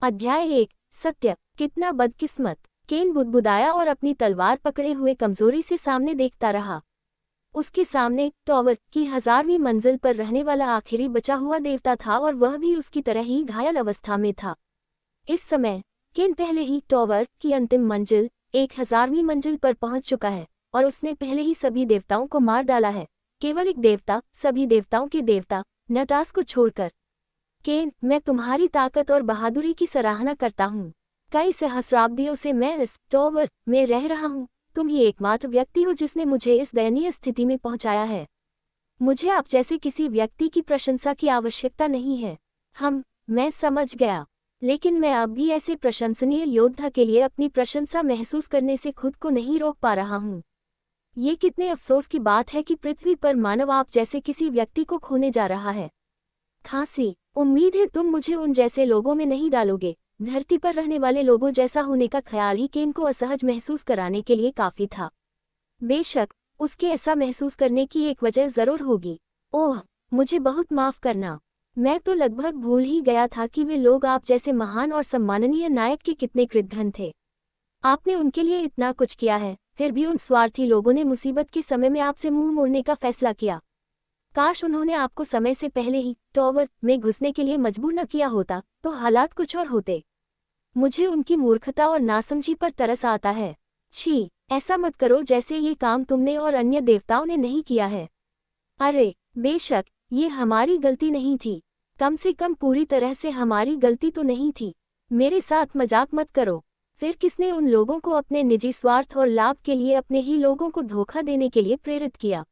अध्याय 1। सत्य। कितना बदकिस्मत। केन बुदबुदाया और अपनी तलवार पकड़े हुए कमजोरी से सामने देखता रहा। उसके सामने टॉवर की 1000वीं मंजिल पर रहने वाला आखिरी बचा हुआ देवता था और वह भी उसकी तरह ही घायल अवस्था में था। इस समय केन पहले ही टॉवर की अंतिम मंजिल 1000वीं मंजिल पर पहुंच चुका है और उसने पहले ही सभी देवताओं को मार डाला है। केवल एक देवता, सभी देवताओं के देवता नटास को छोड़कर। केन, मैं तुम्हारी ताकत और बहादुरी की सराहना करता हूँ। कई सहस्राब्दियों से मैं इस टॉवर में रह रहा हूँ। तुम ही एकमात्र व्यक्ति हो जिसने मुझे इस दयनीय स्थिति में पहुंचाया है। मुझे आप जैसे किसी व्यक्ति की प्रशंसा की आवश्यकता नहीं है। मैं समझ गया, लेकिन मैं अब भी ऐसे प्रशंसनीय योद्धा के लिए अपनी प्रशंसा महसूस करने से खुद को नहीं रोक पा रहा हूँ। ये कितने अफसोस की बात है कि पृथ्वी पर मानव आप जैसे किसी व्यक्ति को खोने जा रहा है। खांसी। उम्मीद है तुम मुझे उन जैसे लोगों में नहीं डालोगे। धरती पर रहने वाले लोगों जैसा होने का ख्याल ही केन को असहज महसूस कराने के लिए काफी था। बेशक उसके ऐसा महसूस करने की एक वजह जरूर होगी। ओह, मुझे बहुत माफ करना। मैं तो लगभग भूल ही गया था कि वे लोग आप जैसे महान और सम्माननीय नायक के कितने कृतघ्न थे। आपने उनके लिए इतना कुछ किया है, फिर भी उन स्वार्थी लोगों ने मुसीबत के समय में आपसे मुंह मोड़ने का फैसला किया। काश उन्होंने आपको समय से पहले ही टॉवर में घुसने के लिए मजबूर न किया होता तो हालात कुछ और होते। मुझे उनकी मूर्खता और नासमझी पर तरस आता है। छी, ऐसा मत करो जैसे ये काम तुमने और अन्य देवताओं ने नहीं किया है। अरे बेशक ये हमारी गलती नहीं थी। कम से कम पूरी तरह से हमारी गलती तो नहीं थी। मेरे साथ मजाक मत करो। फिर किसने उन लोगों को अपने निजी स्वार्थ और लाभ के लिए अपने ही लोगों को धोखा देने के लिए प्रेरित किया?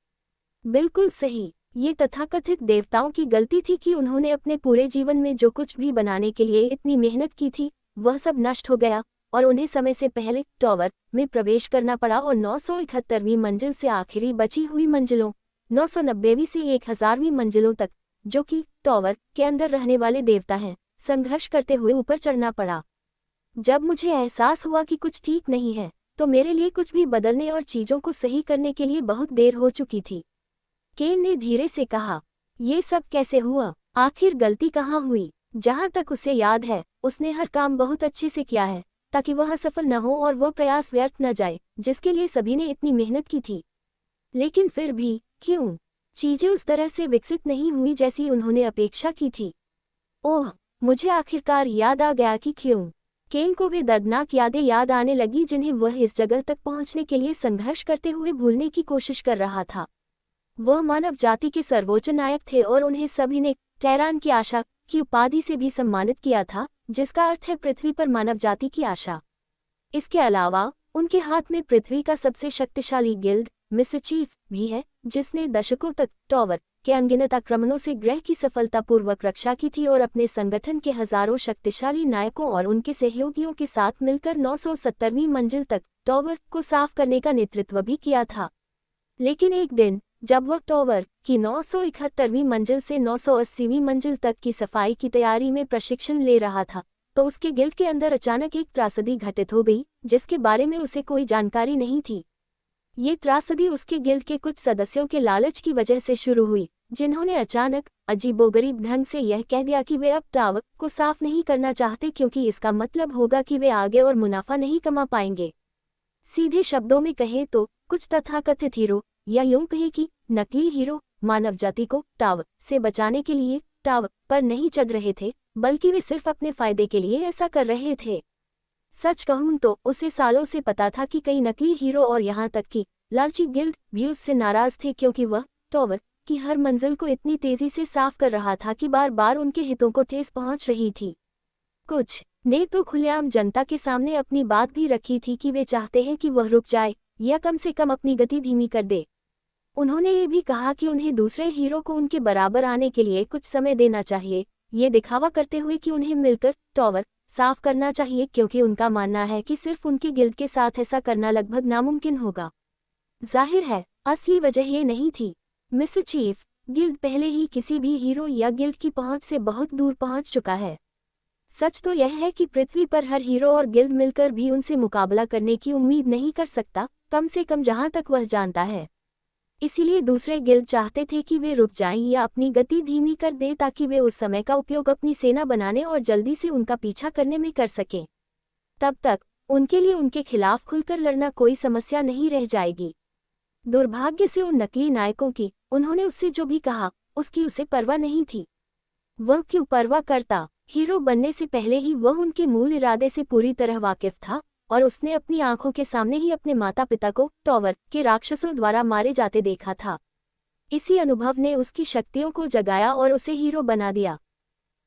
बिल्कुल सही, ये तथाकथित देवताओं की गलती थी कि उन्होंने अपने पूरे जीवन में जो कुछ भी बनाने के लिए इतनी मेहनत की थी वह सब नष्ट हो गया और उन्हें समय से पहले टॉवर में प्रवेश करना पड़ा और 971वीं मंजिल से आखिरी बची हुई मंजिलों 990वीं से 1000वीं मंजिलों तक, जो कि टॉवर के अंदर रहने वाले देवता हैं, संघर्ष करते हुए ऊपर चढ़ना पड़ा। जब मुझे एहसास हुआ कि कुछ ठीक नहीं है तो मेरे लिए कुछ भी बदलने और चीजों को सही करने के लिए बहुत देर हो चुकी थी। केन ने धीरे से कहा, ये सब कैसे हुआ? आखिर गलती कहाँ हुई? जहाँ तक उसे याद है उसने हर काम बहुत अच्छे से किया है ताकि वह असफल न हो और वह प्रयास व्यर्थ न जाए जिसके लिए सभी ने इतनी मेहनत की थी। लेकिन फिर भी क्यों चीजें उस तरह से विकसित नहीं हुई जैसी उन्होंने अपेक्षा की थी? ओह, मुझे आखिरकार याद आ गया कि क्यों। केन को वे दर्दनाक यादें याद आने लगी जिन्हें वह इस जगह तक पहुंचने के लिए संघर्ष करते हुए भूलने की कोशिश कर रहा था। वह मानव जाति के सर्वोच्च नायक थे और उन्हें सभी ने टैरान की आशा की उपाधि से भी सम्मानित किया था, जिसका अर्थ है पृथ्वी पर मानव जाति की आशा। इसके अलावा उनके हाथ में पृथ्वी का सबसे शक्तिशाली गिल्ड मिसचीफ भी है, जिसने दशकों तक टॉवर के अनगिनत आक्रमणों से ग्रह की सफलतापूर्वक रक्षा की थी और अपने संगठन के हजारों शक्तिशाली नायकों और उनके सहयोगियों के साथ मिलकर 970वीं मंजिल तक टॉवर को साफ करने का नेतृत्व भी किया था। लेकिन एक दिन जब वह टॉवर की 971वीं मंजिल से 980वीं मंजिल तक की सफाई की तैयारी में प्रशिक्षण ले रहा था तो उसके गिल्ड के अंदर अचानक एक त्रासदी घटित हो गई जिसके बारे में उसे कोई जानकारी नहीं थी। ये त्रासदी उसके गिल्ड के कुछ सदस्यों के लालच की वजह से शुरू हुई, जिन्होंने अचानक अजीबोगरीब ढंग से यह कह दिया कि वे अब टॉवर को साफ नहीं करना चाहते क्योंकि इसका मतलब होगा कि वे आगे और मुनाफा नहीं कमा पाएंगे। सीधे शब्दों में कहें तो कुछ तथाकथित हीरो या यूं कहें कि नकली हीरो मानव जाति को टॉवर से बचाने के लिए टॉवर पर नहीं चढ़ रहे थे, बल्कि वे सिर्फ अपने फायदे के लिए ऐसा कर रहे थे। सच कहूं तो उसे सालों से पता था कि कई नकली हीरो और यहाँ तक कि लालची गिल्ड भी उससे नाराज थे क्योंकि वह टॉवर की हर मंजिल को इतनी तेजी से साफ कर रहा था कि बार बार उनके हितों को ठेस पहुंच रही थी। कुछ ने तो खुलेआम जनता के सामने अपनी बात भी रखी थी कि वे चाहते हैं कि वह रुक जाए या कम से कम अपनी गति धीमी कर दे। उन्होंने ये भी कहा कि उन्हें दूसरे हीरो को उनके बराबर आने के लिए कुछ समय देना चाहिए, ये दिखावा करते हुए कि उन्हें मिलकर टॉवर साफ करना चाहिए क्योंकि उनका मानना है कि सिर्फ उनके गिल्ड के साथ ऐसा करना लगभग नामुमकिन होगा। जाहिर है असली वजह ये नहीं थी। मिसचीफ गिल्ड पहले ही किसी भी हीरो या गिल्ड की पहुंच से बहुत दूर पहुंच चुका है। सच तो यह है कि पृथ्वी पर हर हीरो और गिल्ड मिलकर भी उनसे मुकाबला करने की उम्मीद नहीं कर सकता, कम से कम जहां तक वह जानता है। इसीलिए दूसरे गिल्ड चाहते थे कि वे रुक जाएं या अपनी गति धीमी कर दें ताकि वे उस समय का उपयोग अपनी सेना बनाने और जल्दी से उनका पीछा करने में कर सकें। तब तक उनके लिए उनके खिलाफ खुलकर लड़ना कोई समस्या नहीं रह जाएगी। दुर्भाग्य से उन नकली नायकों की, उन्होंने उससे जो भी कहा उसकी उसे परवाह नहीं थी। वह क्यों परवाह करता? हीरो बनने से पहले ही वह उनके मूल इरादे से पूरी तरह वाकिफ था और उसने अपनी आंखों के सामने ही अपने माता पिता को टॉवर के राक्षसों द्वारा मारे जाते देखा था। इसी अनुभव ने उसकी शक्तियों को जगाया और उसे हीरो बना दिया।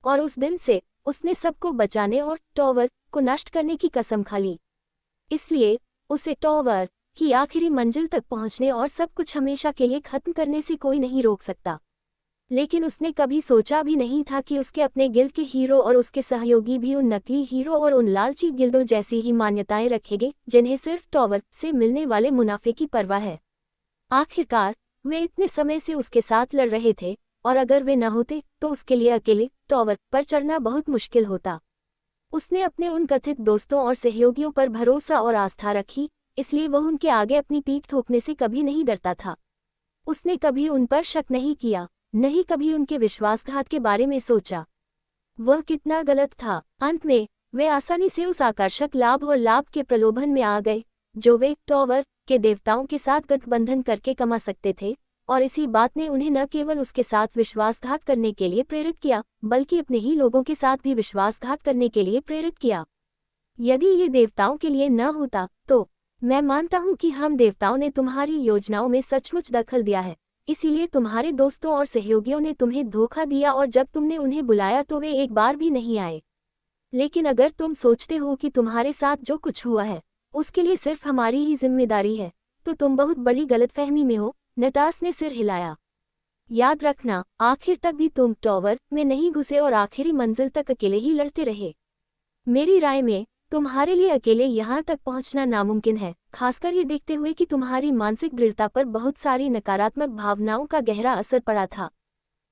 और उस दिन से उसने सबको बचाने और टॉवर को नष्ट करने की कसम खा ली। इसलिए उसे टॉवर की आखिरी मंजिल तक पहुंचने और सब कुछ हमेशा के लिए खत्म करने से कोई नहीं रोक सकता। लेकिन उसने कभी सोचा भी नहीं था कि उसके अपने गिल्ड के हीरो और उसके सहयोगी भी उन नकली हीरो और उन लालची गिल्डों जैसी ही मान्यताएं रखेंगे जिन्हें सिर्फ टॉवर से मिलने वाले मुनाफे की परवाह है। आखिरकार वे इतने समय से उसके साथ लड़ रहे थे और अगर वे न होते तो उसके लिए अकेले टॉवर पर चढ़ना बहुत मुश्किल होता। उसने अपने उन कथित दोस्तों और सहयोगियों पर भरोसा और आस्था रखी, इसलिए वह उनके आगे अपनी पीठ ठोकने से कभी नहीं डरता था। उसने कभी उन पर शक नहीं किया, नहीं कभी उनके विश्वासघात के बारे में सोचा। वह कितना गलत था। अंत में वे आसानी से उस आकर्षक लाभ और लाभ के प्रलोभन में आ गए जो वे टॉवर के देवताओं के साथ गठबंधन करके कमा सकते थे, और इसी बात ने उन्हें न केवल उसके साथ विश्वासघात करने के लिए प्रेरित किया बल्कि अपने ही लोगों के साथ भी विश्वासघात करने के लिए प्रेरित किया। यदि ये देवताओं के लिए न होता तो मैं मानता हूं कि हम देवताओं ने तुम्हारी योजनाओं में सचमुच दखल दिया है, इसीलिए तुम्हारे दोस्तों और सहयोगियों ने तुम्हें धोखा दिया और जब तुमने उन्हें बुलाया तो वे एक बार भी नहीं आए। लेकिन अगर तुम सोचते हो कि तुम्हारे साथ जो कुछ हुआ है उसके लिए सिर्फ हमारी ही जिम्मेदारी है तो तुम बहुत बड़ी गलतफहमी में हो। नटास ने सिर हिलाया। याद रखना, आखिर तक भी तुम टॉवर में नहीं घुसे और आखिरी मंजिल तक अकेले ही लड़ते रहे। मेरी राय में तुम्हारे लिए अकेले यहाँ तक पहुँचना नामुमकिन है, खासकर ये देखते हुए कि तुम्हारी मानसिक दृढ़ता पर बहुत सारी नकारात्मक भावनाओं का गहरा असर पड़ा था।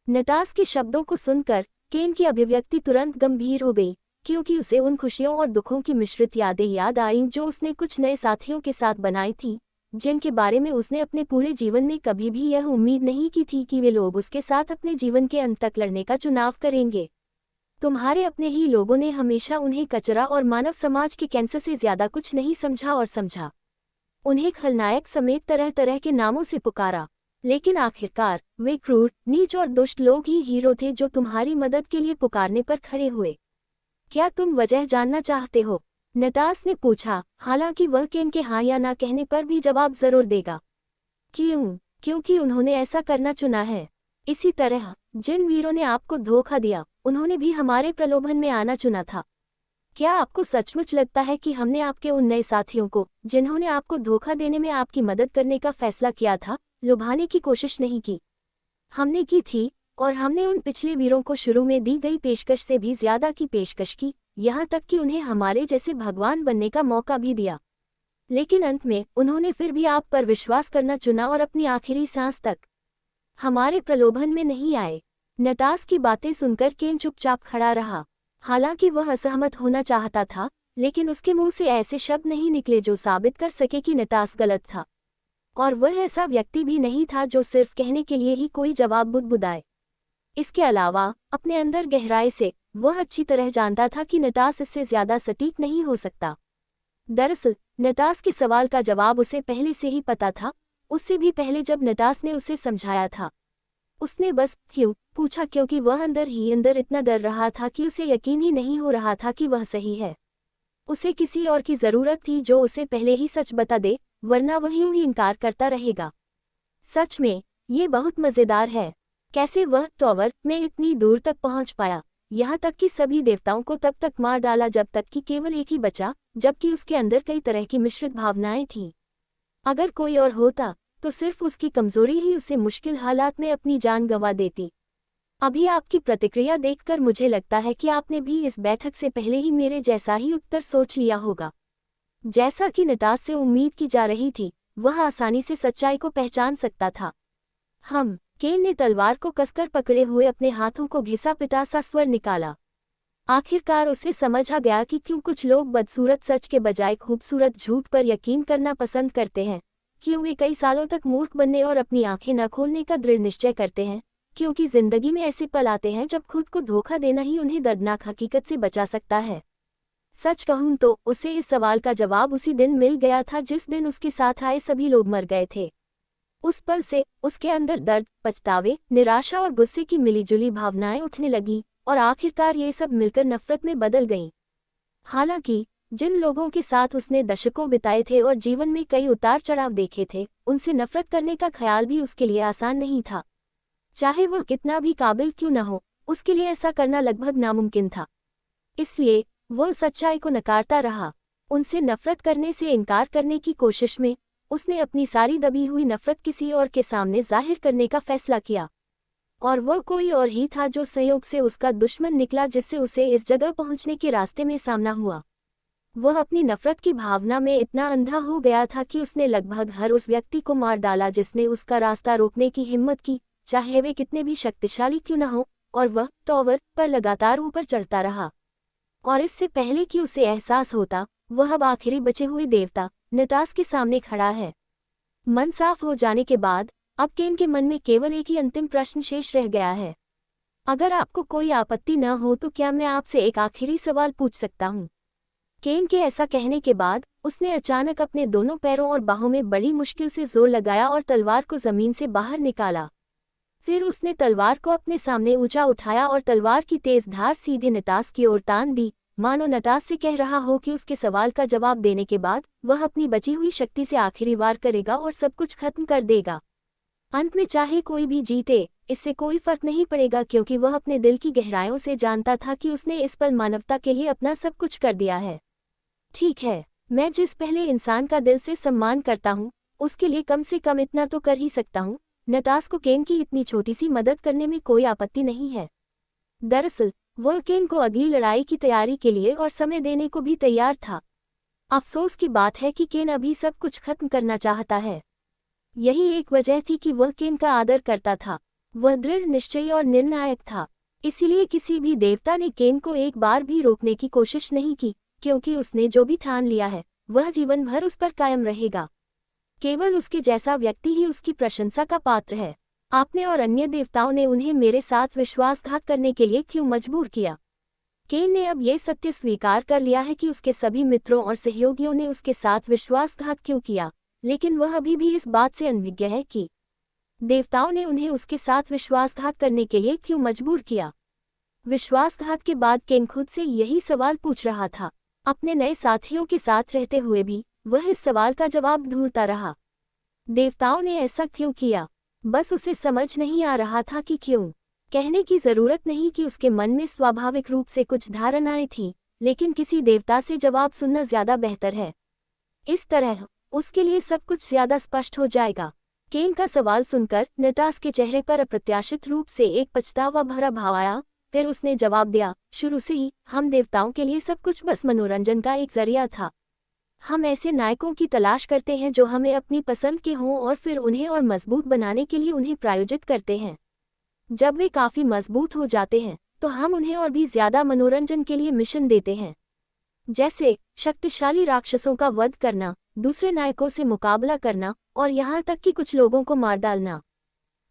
नटास के शब्दों को सुनकर केन की अभिव्यक्ति तुरंत गंभीर हो गई, क्योंकि उसे उन खुशियों और दुखों की मिश्रित यादें याद आईं जो उसने कुछ नए साथियों के साथ बनाई थीं, जिनके बारे में उसने अपने पूरे जीवन में कभी भी यह उम्मीद नहीं की थी कि वे लोग उसके साथ अपने जीवन के अंत तक लड़ने का चुनाव करेंगे। तुम्हारे अपने ही लोगों ने हमेशा उन्हें कचरा और मानव समाज के कैंसर से ज्यादा कुछ नहीं समझा और समझा। उन्हें खलनायक समेत तरह तरह के नामों से पुकारा, लेकिन आखिरकार वे क्रूर, नीच और दुष्ट लोग ही हीरो थे जो तुम्हारी मदद के लिए पुकारने पर खड़े हुए। क्या तुम वजह जानना चाहते हो? नटास ने पूछा, हालांकि वह केन के हाँ या ना कहने पर भी जवाब जरूर देगा। क्यों? क्योंकि उन्होंने ऐसा करना चुना है। इसी तरह जिन वीरों ने आपको धोखा दिया उन्होंने भी हमारे प्रलोभन में आना चुना था। क्या आपको सचमुच लगता है कि हमने आपके उन नए साथियों को, जिन्होंने आपको धोखा देने में आपकी मदद करने का फैसला किया था, लुभाने की कोशिश नहीं की? हमने की थी, और हमने उन पिछले वीरों को शुरू में दी गई पेशकश से भी ज्यादा की पेशकश की, यहाँ तक कि उन्हें हमारे जैसे भगवान बनने का मौका भी दिया। लेकिन अंत में उन्होंने फिर भी आप पर विश्वास करना चुना और अपनी आखिरी सांस तक हमारे प्रलोभन में नहीं आए। नटास की बातें सुनकर केन चुपचाप खड़ा रहा। हालांकि वह असहमत होना चाहता था, लेकिन उसके मुंह से ऐसे शब्द नहीं निकले जो साबित कर सके कि नटास गलत था। और वह ऐसा व्यक्ति भी नहीं था जो सिर्फ कहने के लिए ही कोई जवाब बुदबुदाए। इसके अलावा अपने अंदर गहराई से वह अच्छी तरह जानता था कि नटास इससे ज्यादा सटीक नहीं हो सकता। दरअसल नटास के सवाल का जवाब उसे पहले से ही पता था, उससे भी पहले जब नटास ने उसे समझाया था। उसने बस क्यों पूछा क्योंकि वह अंदर ही अंदर इतना डर रहा था कि उसे यकीन ही नहीं हो रहा था कि वह सही है। उसे किसी और की जरूरत थी जो उसे पहले ही सच बता दे, वरना वह यूं ही इनकार करता रहेगा। सच में ये बहुत मजेदार है, कैसे वह टॉवर में इतनी दूर तक पहुंच पाया, यहाँ तक कि सभी देवताओं को तब तक मार डाला जब तक कि केवल एक ही बचा, जबकि उसके अंदर कई तरह की मिश्रित भावनाएं थीं। अगर कोई और होता तो सिर्फ उसकी कमजोरी ही उसे मुश्किल हालात में अपनी जान गंवा देती। अभी आपकी प्रतिक्रिया देखकर मुझे लगता है कि आपने भी इस बैठक से पहले ही मेरे जैसा ही उत्तर सोच लिया होगा। जैसा कि नटास से उम्मीद की जा रही थी, वह आसानी से सच्चाई को पहचान सकता था। केन ने तलवार को कसकर पकड़े हुए अपने हाथों को घिसा पिटा सा स्वर निकाला। आखिरकार उसे समझ आ गया कि क्यों कुछ लोग बदसूरत सच के बजाय खूबसूरत झूठ पर यकीन करना पसंद करते हैं, क्यों वे कई सालों तक मूर्ख बनने और अपनी आंखें न खोलने का दृढ़ निश्चय करते हैं? क्योंकि जिंदगी में ऐसे पल आते हैं जब खुद को धोखा देना ही उन्हें दर्दनाक हकीकत से बचा सकता है। सच कहूं तो उसे इस सवाल का जवाब उसी दिन मिल गया था जिस दिन उसके साथ आए सभी लोग मर गए थे। उस पल से उसके अंदर दर्द, पछतावे, निराशा और गुस्से की मिलीजुली भावनाएं उठने लगीं और आखिरकार ये सब मिलकर नफरत में बदल गईं। हालांकि जिन लोगों के साथ उसने दशकों बिताए थे और जीवन में कई उतार चढ़ाव देखे थे, उनसे नफरत करने का ख्याल भी उसके लिए आसान नहीं था। चाहे वह कितना भी काबिल क्यों न हो, उसके लिए ऐसा करना लगभग नामुमकिन था। इसलिए वह सच्चाई को नकारता रहा। उनसे नफरत करने से इनकार करने की कोशिश में उसने अपनी सारी दबी हुई नफरत किसी और के सामने जाहिर करने का फैसला किया। और वह कोई और ही था जो संयोग से उसका दुश्मन निकला, जिससे उसे इस जगह पहुंचने के रास्ते में सामना हुआ। वह अपनी नफरत की भावना में इतना अंधा हो गया था कि उसने लगभग हर उस व्यक्ति को मार डाला जिसने उसका रास्ता रोकने की हिम्मत की, चाहे वे कितने भी शक्तिशाली क्यों न हो, और वह टॉवर पर लगातार ऊपर चढ़ता रहा। और इससे पहले कि उसे एहसास होता, वह अब आखिरी बचे हुए देवता नटास के सामने खड़ा है। मन साफ हो जाने के बाद अब केन के मन में केवल एक ही अंतिम प्रश्न शेष रह गया है। अगर आपको कोई आपत्ति न हो तो क्या मैं आपसे एक आखिरी सवाल पूछ सकता हूँ? केन के ऐसा कहने के बाद उसने अचानक अपने दोनों पैरों और बाहों में बड़ी मुश्किल से जोर लगाया और तलवार को जमीन से बाहर निकाला। फिर उसने तलवार को अपने सामने ऊंचा उठाया और तलवार की तेज धार सीधे नटास की ओर तान दी, मानो नटास से कह रहा हो कि उसके सवाल का जवाब देने के बाद वह अपनी बची हुई शक्ति से आखिरी वार करेगा और सब कुछ खत्म कर देगा। अंत में चाहे कोई भी जीते, इससे कोई फर्क नहीं पड़ेगा, क्योंकि वह अपने दिल की गहराइयों से जानता था कि उसने इस पल मानवता के लिए अपना सब कुछ कर दिया है। ठीक है, मैं जिस पहले इंसान का दिल से सम्मान करता हूँ, उसके लिए कम से कम इतना तो कर ही सकता हूँ। नटास को केन की इतनी छोटी सी मदद करने में कोई आपत्ति नहीं है। दरअसल वह केन को अगली लड़ाई की तैयारी के लिए और समय देने को भी तैयार था। अफसोस की बात है कि केन अभी सब कुछ खत्म करना चाहता है। यही एक वजह थी कि वह केन का आदर करता था। वह दृढ़ निश्चयी और निर्णायक था। इसीलिए किसी भी देवता ने केन को एक बार भी रोकने की कोशिश नहीं की, क्योंकि उसने जो भी ठान लिया है वह जीवन भर उस पर कायम रहेगा। केवल उसके जैसा व्यक्ति ही उसकी प्रशंसा का पात्र है। आपने और अन्य देवताओं ने उन्हें मेरे साथ विश्वासघात करने के लिए क्यों मजबूर किया? केन ने अब यह सत्य स्वीकार कर लिया है कि उसके सभी मित्रों और सहयोगियों ने उसके साथ विश्वासघात क्यों किया, लेकिन वह अभी भी इस बात से अनभिज्ञ है कि देवताओं ने उन्हें उसके साथ विश्वासघात करने के लिए क्यों मजबूर किया। विश्वासघात के बाद केन खुद से यही सवाल पूछ रहा था। अपने नए साथियों के साथ रहते हुए भी वह इस सवाल का जवाब ढूंढता रहा। देवताओं ने ऐसा क्यों किया? बस उसे समझ नहीं आ रहा था कि क्यों। कहने की जरूरत नहीं कि उसके मन में स्वाभाविक रूप से कुछ धारणाएं थीं, लेकिन किसी देवता से जवाब सुनना ज्यादा बेहतर है। इस तरह उसके लिए सब कुछ ज्यादा स्पष्ट हो जाएगा। केन का सवाल सुनकर नटास के चेहरे पर अप्रत्याशित रूप से एक पछतावा भरा भाव आया। फिर उसने जवाब दिया, शुरू से ही हम देवताओं के लिए सब कुछ बस मनोरंजन का एक जरिया था। हम ऐसे नायकों की तलाश करते हैं जो हमें अपनी पसंद के हों और फिर उन्हें और मजबूत बनाने के लिए उन्हें प्रायोजित करते हैं। जब वे काफ़ी मजबूत हो जाते हैं तो हम उन्हें और भी ज़्यादा मनोरंजन के लिए मिशन देते हैं, जैसे शक्तिशाली राक्षसों का वध करना, दूसरे नायकों से मुकाबला करना और यहाँ तक कि कुछ लोगों को मार डालना।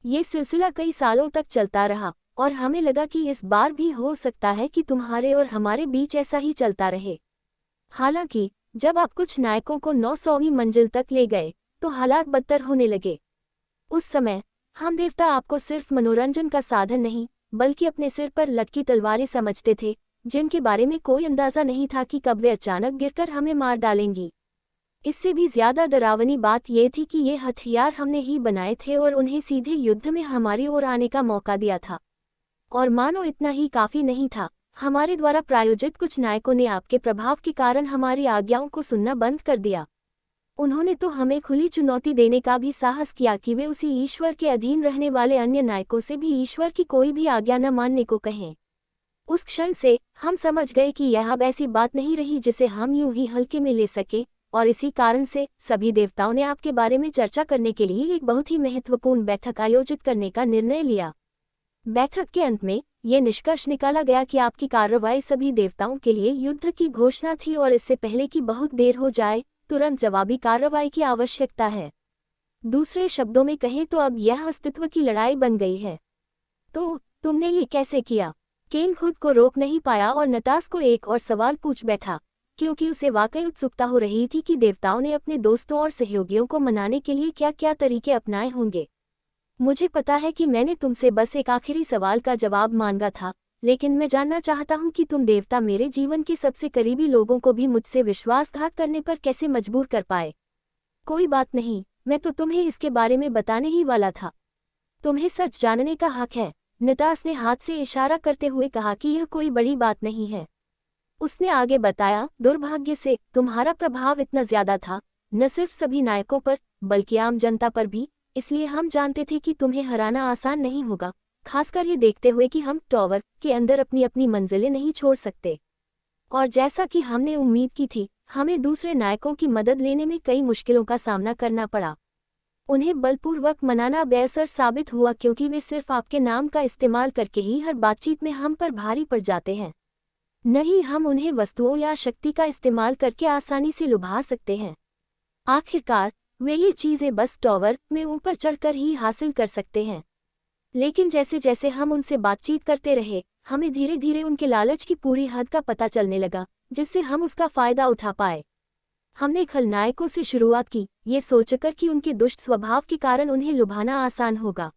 ये सिलसिला कई सालों तक चलता रहा और हमें लगा कि इस बार भी हो सकता है कि तुम्हारे और हमारे बीच ऐसा ही चलता रहे। हालांकि जब आप कुछ नायकों को 900वीं मंजिल तक ले गए तो हालात बदतर होने लगे। उस समय हम देवता आपको सिर्फ मनोरंजन का साधन नहीं बल्कि अपने सिर पर लटकी तलवारें समझते थे, जिनके बारे में कोई अंदाजा नहीं था कि कब वे अचानक गिरकर हमें मार डालेंगी। इससे भी ज्यादा डरावनी बात यह थी कि ये हथियार हमने ही बनाए थे और उन्हें सीधे युद्ध में हमारी ओर आने का मौका दिया था। और मानो इतना ही काफी नहीं था, हमारे द्वारा प्रायोजित कुछ नायकों ने आपके प्रभाव के कारण हमारी आज्ञाओं को सुनना बंद कर दिया। उन्होंने तो हमें खुली चुनौती देने का भी साहस किया कि वे उसी ईश्वर के अधीन रहने वाले अन्य नायकों से भी ईश्वर की कोई भी आज्ञा न मानने को कहें। उस क्षण से हम समझ गए कि यह अब ऐसी बात नहीं रही जिसे हम यूं ही हल्के में ले सके, और इसी कारण से सभी देवताओं ने आपके बारे में चर्चा करने के लिए एक बहुत ही महत्वपूर्ण बैठक आयोजित करने का निर्णय लिया। बैठक के अंत में ये निष्कर्ष निकाला गया कि आपकी कार्रवाई सभी देवताओं के लिए युद्ध की घोषणा थी और इससे पहले कि बहुत देर हो जाए तुरंत जवाबी कार्रवाई की आवश्यकता है। दूसरे शब्दों में कहें तो अब यह अस्तित्व की लड़ाई बन गई है। तो तुमने ये कैसे किया? केन खुद को रोक नहीं पाया और नटास को एक और सवाल पूछ बैठा, क्योंकि उसे वाकई उत्सुकता हो रही थी कि देवताओं ने अपने दोस्तों और सहयोगियों को मनाने के लिए क्या क्या तरीके अपनाए होंगे। मुझे पता है कि मैंने तुमसे बस एक आखिरी सवाल का जवाब मांगा था, लेकिन मैं जानना चाहता हूँ कि तुम देवता मेरे जीवन के सबसे करीबी लोगों को भी मुझसे विश्वासघात करने पर कैसे मजबूर कर पाए। कोई बात नहीं, मैं तो तुम्हें इसके बारे में बताने ही वाला था। तुम्हें सच जानने का हक है। नटास ने हाथ से इशारा करते हुए कहा कि यह कोई बड़ी बात नहीं है। उसने आगे बताया, दुर्भाग्य से तुम्हारा प्रभाव इतना ज्यादा था, न सिर्फ सभी नायकों पर बल्कि आम जनता पर भी, इसलिए हम जानते थे कि तुम्हें हराना आसान नहीं होगा, खासकर ये देखते हुए कि हम टॉवर के अंदर अपनी अपनी मंजिलें नहीं छोड़ सकते। और जैसा कि हमने उम्मीद की थी, हमें दूसरे नायकों की मदद लेने में कई मुश्किलों का सामना करना पड़ा। उन्हें बलपूर्वक मनाना बेअसर साबित हुआ क्योंकि वे सिर्फ आपके नाम का इस्तेमाल करके ही हर बातचीत में हम पर भारी पड़ जाते हैं। नहीं, हम उन्हें वस्तुओं या शक्ति का इस्तेमाल करके आसानी से लुभा सकते हैं। आखिरकार वे ये चीज़ें बस टॉवर में ऊपर चढ़कर ही हासिल कर सकते हैं। लेकिन जैसे जैसे हम उनसे बातचीत करते रहे, हमें धीरे धीरे उनके लालच की पूरी हद का पता चलने लगा, जिससे हम उसका फ़ायदा उठा पाए। हमने खलनायकों से शुरुआत की, ये सोचकर कि उनके दुष्ट स्वभाव के कारण उन्हें लुभाना आसान होगा।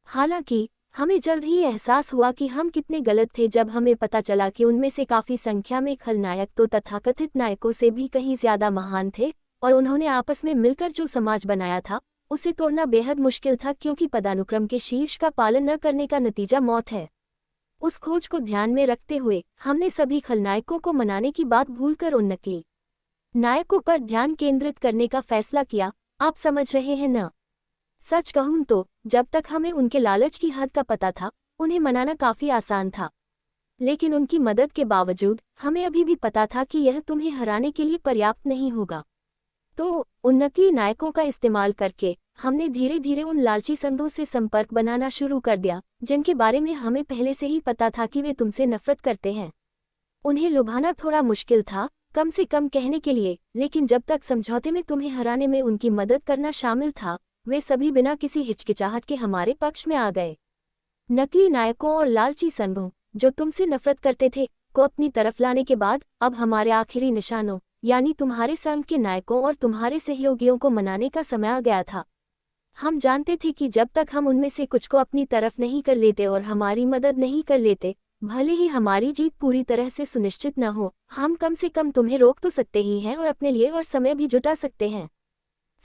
हालांकि हमें जल्द ही एहसास हुआ कि हम कितने गलत थे जब हमें पता चला कि उनमें से काफ़ी संख्या में खलनायक तो तथाकथित नायकों से भी कहीं ज़्यादा महान थे, और उन्होंने आपस में मिलकर जो समाज बनाया था उसे तोड़ना बेहद मुश्किल था, क्योंकि पदानुक्रम के शीर्ष का पालन न करने का नतीजा मौत है। उस खोज को ध्यान में रखते हुए हमने सभी खलनायकों को मनाने की बात भूलकर उन नकली नायकों पर ध्यान केंद्रित करने का फैसला किया। आप समझ रहे हैं न? सच कहूं तो जब तक हमें उनके लालच की हद का पता था, उन्हें मनाना काफ़ी आसान था। लेकिन उनकी मदद के बावजूद हमें अभी भी पता था कि यह तुम्हें हराने के लिए पर्याप्त नहीं होगा। तो उन नकली नायकों का इस्तेमाल करके हमने धीरे धीरे उन लालची संघों से संपर्क बनाना शुरू कर दिया, जिनके बारे में हमें पहले से ही पता था कि वे तुमसे नफरत करते हैं। उन्हें लुभाना थोड़ा मुश्किल था, कम से कम कहने के लिए, लेकिन जब तक समझौते में तुम्हें हराने में उनकी मदद करना शामिल था, वे सभी बिना किसी हिचकिचाहट के हमारे पक्ष में आ गए। नकली नायकों और लालची संघों जो तुमसे नफरत करते थे को अपनी तरफ लाने के बाद अब हमारे आखिरी निशानों यानी तुम्हारे संघ के नायकों और तुम्हारे सहयोगियों को मनाने का समय आ गया था। हम जानते थे कि जब तक हम उनमें से कुछ को अपनी तरफ नहीं कर लेते और हमारी मदद नहीं कर लेते, भले ही हमारी जीत पूरी तरह से सुनिश्चित न हो, हम कम से कम तुम्हें रोक तो सकते ही हैं और अपने लिए और समय भी जुटा सकते हैं।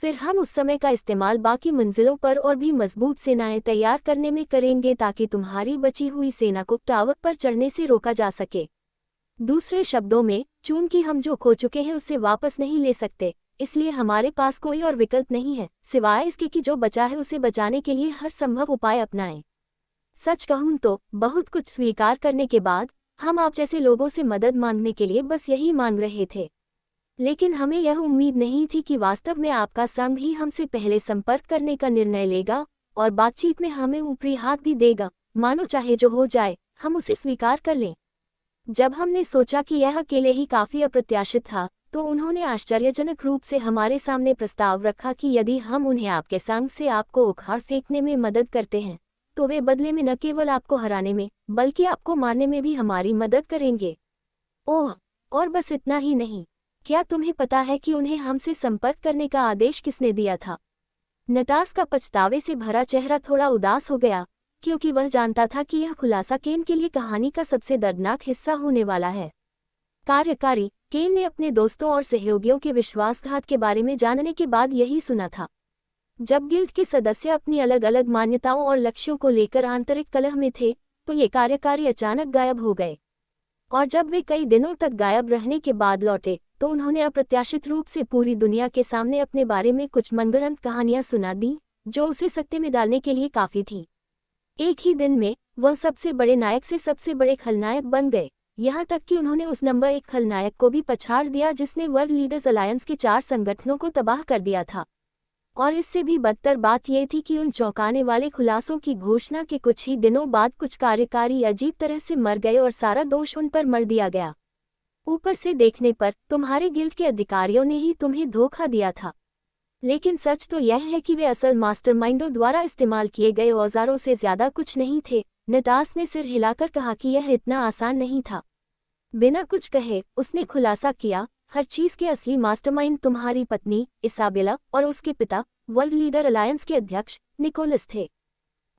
फिर हम उस समय का इस्तेमाल बाकी मंजिलों पर और भी मजबूत सेनाएं तैयार करने में करेंगे, ताकि तुम्हारी बची हुई सेना को टावर पर चढ़ने से रोका जा सके। दूसरे शब्दों में, चूंकि हम जो खो चुके हैं उसे वापस नहीं ले सकते, इसलिए हमारे पास कोई और विकल्प नहीं है सिवाय इसके कि जो बचा है उसे बचाने के लिए हर संभव उपाय अपनाएं। सच कहूं तो बहुत कुछ स्वीकार करने के बाद हम आप जैसे लोगों से मदद मांगने के लिए बस यही मांग रहे थे, लेकिन हमें यह उम्मीद नहीं थी कि वास्तव में आपका संघ ही हमसे पहले संपर्क करने का निर्णय लेगा और बातचीत में हमें ऊपरी हाथ भी देगा। मानो चाहे जो हो जाए, हम उसे स्वीकार कर लें। जब हमने सोचा कि यह अकेले ही काफ़ी अप्रत्याशित था, तो उन्होंने आश्चर्यजनक रूप से हमारे सामने प्रस्ताव रखा कि यदि हम उन्हें आपके संग से आपको उखाड़ फेंकने में मदद करते हैं, तो वे बदले में न केवल आपको हराने में बल्कि आपको मारने में भी हमारी मदद करेंगे। ओह, और बस इतना ही नहीं, क्या तुम्हें पता है कि उन्हें हमसे संपर्क करने का आदेश किसने दिया था? नटास का पछतावे से भरा चेहरा थोड़ा उदास हो गया, क्योंकि वह जानता था कि यह खुलासा केन के लिए कहानी का सबसे दर्दनाक हिस्सा होने वाला है। कार्यकारी केन ने अपने दोस्तों और सहयोगियों के विश्वासघात के बारे में जानने के बाद यही सुना था। जब गिल्ड के सदस्य अपनी अलग अलग मान्यताओं और लक्ष्यों को लेकर आंतरिक कलह में थे, तो ये कार्यकारी अचानक गायब हो गए। और जब वे कई दिनों तक गायब रहने के बाद लौटे, तो उन्होंने अप्रत्याशित रूप से पूरी दुनिया के सामने अपने बारे में कुछ मनगढ़ंत कहानियां सुना दी, जो उसे सकते में डालने के लिए काफ़ी थी। एक ही दिन में वह सबसे बड़े नायक से सबसे बड़े खलनायक बन गए, यहाँ तक कि उन्होंने उस नंबर 1 खलनायक को भी पछाड़ दिया जिसने वर्ल्ड लीडर्स अलायंस के 4 संगठनों को तबाह कर दिया था। और इससे भी बदतर बात यह थी कि उन चौंकाने वाले खुलासों की घोषणा के कुछ ही दिनों बाद कुछ कार्यकारी अजीब तरह से मर गए और सारा दोष उन पर मर दिया गया। ऊपर से देखने पर तुम्हारे गिल्ड के अधिकारियों ने ही तुम्हें धोखा दिया था। लेकिन सच तो यह है कि वे असल मास्टरमाइंडों द्वारा इस्तेमाल किए गए औजारों से ज्यादा कुछ नहीं थे। नटास ने सिर हिलाकर कहा कि यह इतना आसान नहीं था। बिना कुछ कहे उसने खुलासा किया, हर चीज के असली मास्टरमाइंड तुम्हारी पत्नी इसाबेला और उसके पिता वर्ल्ड लीडर अलायंस के अध्यक्ष निकोलस थे।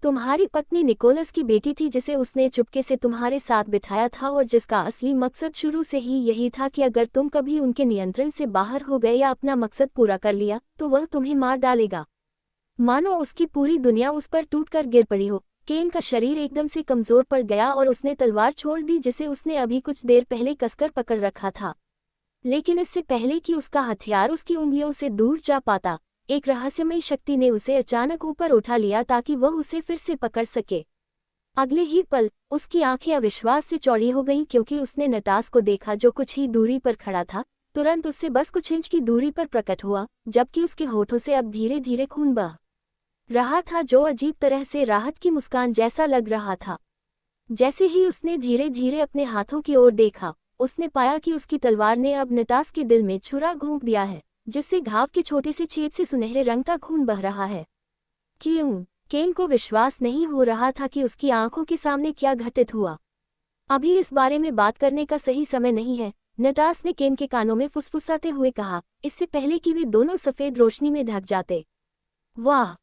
तुम्हारी पत्नी निकोलस की बेटी थी जिसे उसने चुपके से तुम्हारे साथ बिठाया था और जिसका असली मकसद शुरू से ही यही था कि अगर तुम कभी उनके नियंत्रण से बाहर हो गए या अपना मकसद पूरा कर लिया तो वह तुम्हें मार डालेगा। मानो उसकी पूरी दुनिया उस पर टूटकर गिर पड़ी हो। केन का शरीर एकदम से कमजोर पड़ गया और उसने तलवार छोड़ दी जिसे उसने अभी कुछ देर पहले कसकर पकड़ रखा था। लेकिन इससे पहले कि उसका हथियार उसकी उंगलियों से दूर जा पाता, एक रहस्यमयी शक्ति ने उसे अचानक ऊपर उठा लिया ताकि वह उसे फिर से पकड़ सके। अगले ही पल उसकी आंखें अविश्वास से चौड़ी हो गईं क्योंकि उसने नटास को देखा जो कुछ ही दूरी पर खड़ा था, तुरंत उससे बस कुछ इंच की दूरी पर प्रकट हुआ, जबकि उसके होठों से अब धीरे धीरे खून बह रहा था जो अजीब तरह से राहत की मुस्कान जैसा लग रहा था। जैसे ही उसने धीरे धीरे अपने हाथों की ओर देखा, उसने पाया कि उसकी तलवार ने अब नटास के दिल में छुरा घोंप दिया है, जिससे घाव के छोटे से छेद से सुनहरे रंग का खून बह रहा है। क्यों? केन को विश्वास नहीं हो रहा था कि उसकी आंखों के सामने क्या घटित हुआ। अभी इस बारे में बात करने का सही समय नहीं है, नटास ने केन के कानों में फुसफुसाते हुए कहा, इससे पहले कि वे दोनों सफेद रोशनी में ढक जाते। वाह!